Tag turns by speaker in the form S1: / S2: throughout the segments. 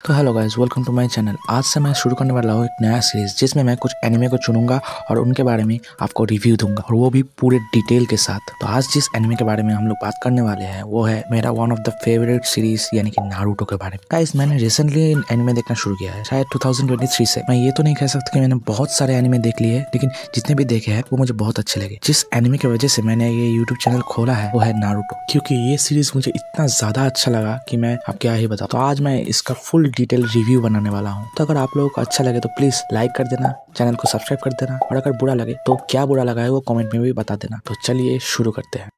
S1: तो hello guys, welcome to my channel. आज से मैं शुरू करने वाला हूँ एक नया सीरीज जिसमें मैं कुछ एनिमे को चुनूंगा और उनके बारे में आपको रिव्यू दूंगा, और वो भी पूरे डिटेल के साथ। तो आज जिस एनिमे के बारे में हम लोग बात करने वाले हैं वो है मेरा one of the favourite series यानी कि नारुतो के बारे में। गाइस, मैंने रिसेंटली एनिमे देखना शुरू किया है, शायद 2023 से। मैं ये तो नहीं कह सकता कि मैंने बहुत सारे एनिमे देख लिए, लेकिन जितने भी देखे हैं वो मुझे बहुत अच्छे लगे। जिस एनिमे की वजह से मैंने ये यूट्यूब चैनल खोला है वो है नारुतो, क्योंकि ये सीरीज मुझे इतना ज्यादा अच्छा लगा कि मैं आप क्या ही बताऊं। तो आज मैं इसका फुल डिटेल रिव्यू बनाने वाला हूँ। तो अगर आप लोगों को अच्छा लगे तो प्लीज लाइक कर देना, चैनल को सब्सक्राइब कर देना, और अगर बुरा लगे तो क्या बुरा लगा है वो कमेंट में भी बता देना। तो चलिए शुरू करते हैं।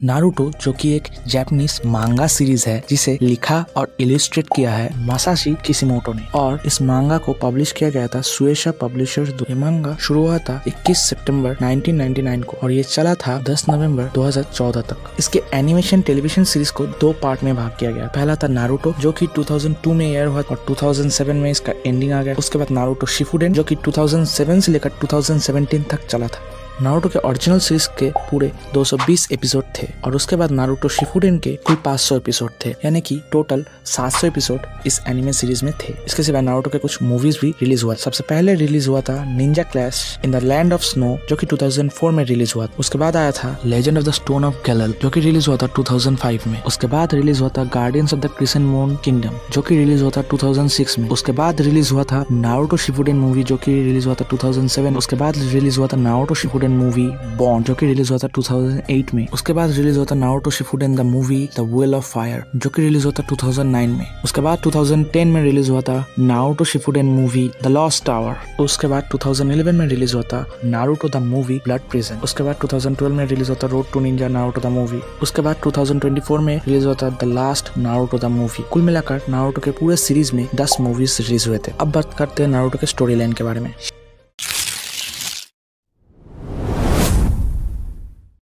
S1: नारुतो, जो कि एक जापानीज मांगा सीरीज है जिसे लिखा और इलिस्ट्रेट किया है मासाशी किशिमोटो ने, और इस मांगा को पब्लिश किया गया था सुएशा पब्लिशर्स। ये मांगा शुरू हुआ था 21 सितंबर 1999 को और ये चला था 10 नवंबर 2014 तक। इसके एनिमेशन टेलीविजन सीरीज को दो पार्ट में भाग किया गया। पहला था नारुतो, जो कि 2002 में एयर हुआ और 2007 में इसका एंडिंग आ गया। उसके बाद नारुतो शिपुडेन, जो कि 2007 से लेकर 2017 तक चला था। नारुतो के ओरिजिनल सीरीज के पूरे 220 एपिसोड थे, और उसके बाद नारुतो शिपुडेन के कुल 500 एपिसोड थे, यानी कि टोटल 700 एपिसोड इस एनिमे सीरीज में थे। इसके सिवा नारुतो के कुछ मूवीज भी रिलीज हुआ। सबसे पहले रिलीज हुआ था Ninja clash in the land of snow, जो कि 2004 में रिलीज हुआ। उसके बाद आया था legend of the stone of गैलल, जो कि रिलीज हुआ था 2005 में। उसके बाद रिलीज हुआ था guardians of the crescent moon kingdom, जो कि रिलीज हुआ था 2006 में। उसके बाद रिलीज हुआ था नारुतो शिपुडेन मूवी, जो कि रिलीज हुआ था 2007। उसके बाद रिलीज हुआ था नारुतो शिपुडेन मूवी बॉन्ड, जो कि रिलीज हुआ था 2008 में। उसके बाद रिलीज हुआ था Naruto Shippuden the movie the well of fire, जो कि रिलीज हुआ था 2009 में। उसके बाद 2010 में रिलीज हुआ था Naruto Shippuden movie the lost tower. उसके बाद 2011 में रिलीज हुआ था Naruto the movie blood prison. उसके बाद 2012 में रिलीज हुआ था road to ninja Naruto the movie. उसके बाद 2024 में रिलीज हुआ था the last Naruto the movie. कुल मिलाकर नारुतो के पूरे सीरीज में 10 मूवीज रिलीज हुए थे। अब बात करते हैं नारुतो के स्टोरी लाइन के बारे में।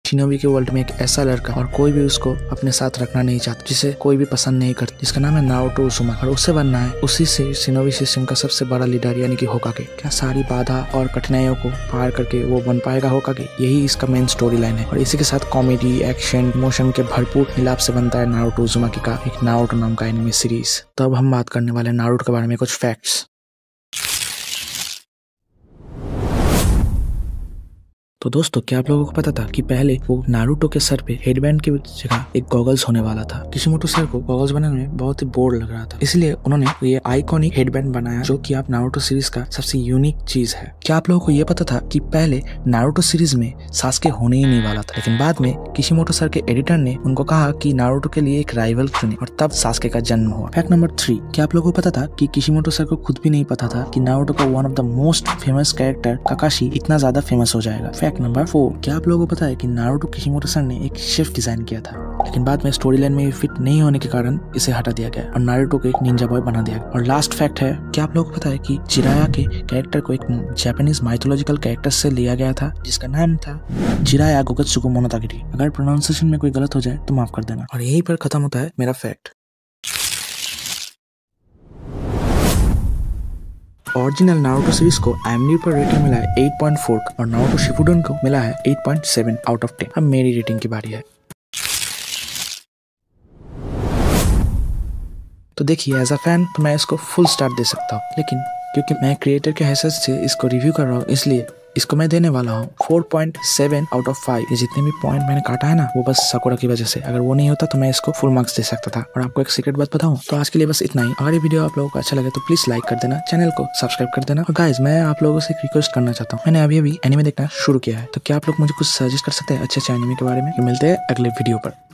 S1: शिनोबी के वर्ल्ड में एक ऐसा लड़का, और कोई भी उसको अपने साथ रखना नहीं चाहता, जिसे कोई भी पसंद नहीं करता, जिसका नाम है नारुतो उजुमा, और उससे बनना है। उसी से शिनोबी सिस्टम का सबसे बड़ा लीडर यानी कि होकागे। क्या सारी बाधा और कठिनाइयों को पार करके वो बन पाएगा होकागे? यही इसका मेन स्टोरी लाइन है, और इसी के साथ कॉमेडी, एक्शन, इमोशन के भरपूर मिलाप से बनता है नारुतो उजुमाकी का एक नारुतो नाम का एनिमे सीरीज। तो अब हम बात करने वाले हैं नारुतो के बारे में कुछ फैक्ट्स। तो दोस्तों, क्या आप लोगों को पता था कि पहले वो नारुतो के सर पे हेडबैंड की जगह एक गॉगल्स होने वाला था। किशिमोटो सर को गॉगल्स बनाने में बहुत ही बोर लग रहा था, इसलिए उन्होंने ये आइकॉनिक हेडबैंड बनाया, जो कि आप नारुतो सीरीज का सबसे यूनिक चीज है। क्या आप लोगों को ये पता था कि पहले नारुतो सीरीज में सास्के होने ही नहीं वाला था, लेकिन बाद में किशिमोटो सर के एडिटर ने उनको कहा कि नारुतो के लिए एक राइवल चुने, और तब सास्के का जन्म हुआ। फैक्ट नंबर 3, क्या आप लोगों को पता था कि किशिमोटो सर को खुद भी नहीं पता था कि नारुतो का one of the most famous character काकाशी इतना ज्यादा फेमस हो जाएगा। फैक्ट नंबर 4, क्या आप लोगों को पता है कि नारुतो किशिमोटो सर ने एक शिफ्ट डिजाइन किया था, लेकिन बाद में स्टोरी लाइन में फिट नहीं होने के कारण इसे हटा दिया गया और नारुतो को एक निंजा बॉय बना दिया गया। और लास्ट फैक्ट है, क्या आप लोगों को पता है कि जिराया के कैरेक्टर को एक जापानीज माइथोलॉजिकल कैरेक्टर से लिया गया था, जिसका नाम था जिराया गोगत्सुको मोनोताकेरी। अगर प्रोनाउंसिएशन में कोई गलत हो जाए तो माफ कर देना। और यहीं पर खत्म होता है मेरा फैक्ट। ओरिजिनल नारुतो सीरीज को IMDb पर रेटिंग मिला है 8.4 और नारुतो शिपुडेन को मिला है 8.7 आउट ऑफ 10। अब मेरी रेटिंग की बारी है। तो देखिए, एज अ फैन तो मैं इसको फुल स्टार दे सकता हूँ, लेकिन क्योंकि मैं क्रिएटर के हैसियत से इसको रिव्यू कर रहा हूँ, इसलिए इसको मैं देने वाला हूँ 4.7 आउट ऑफ 5। ये जितने भी पॉइंट मैंने काटा है ना, वो बस साकुरा की वजह से। अगर वो नहीं होता तो मैं इसको फुल मार्क्स दे सकता था। और आपको एक सीक्रेट बात बताऊं, तो आज के लिए बस इतना ही। अगर ये वीडियो आप लोगों को अच्छा लगे तो प्लीज लाइक कर देना, चैनल को सब्सक्राइब कर देना। और गाइज, मैं आप लोगों से एक रिक्वेस्ट करना चाहता हूँ। मैंने अभी एनिमे देखना शुरू किया है, तो क्या आप लोग मुझे कुछ सजेस्ट कर सकते हैं अच्छे एनिमे के बारे में? मिलते हैं अगले वीडियो पर।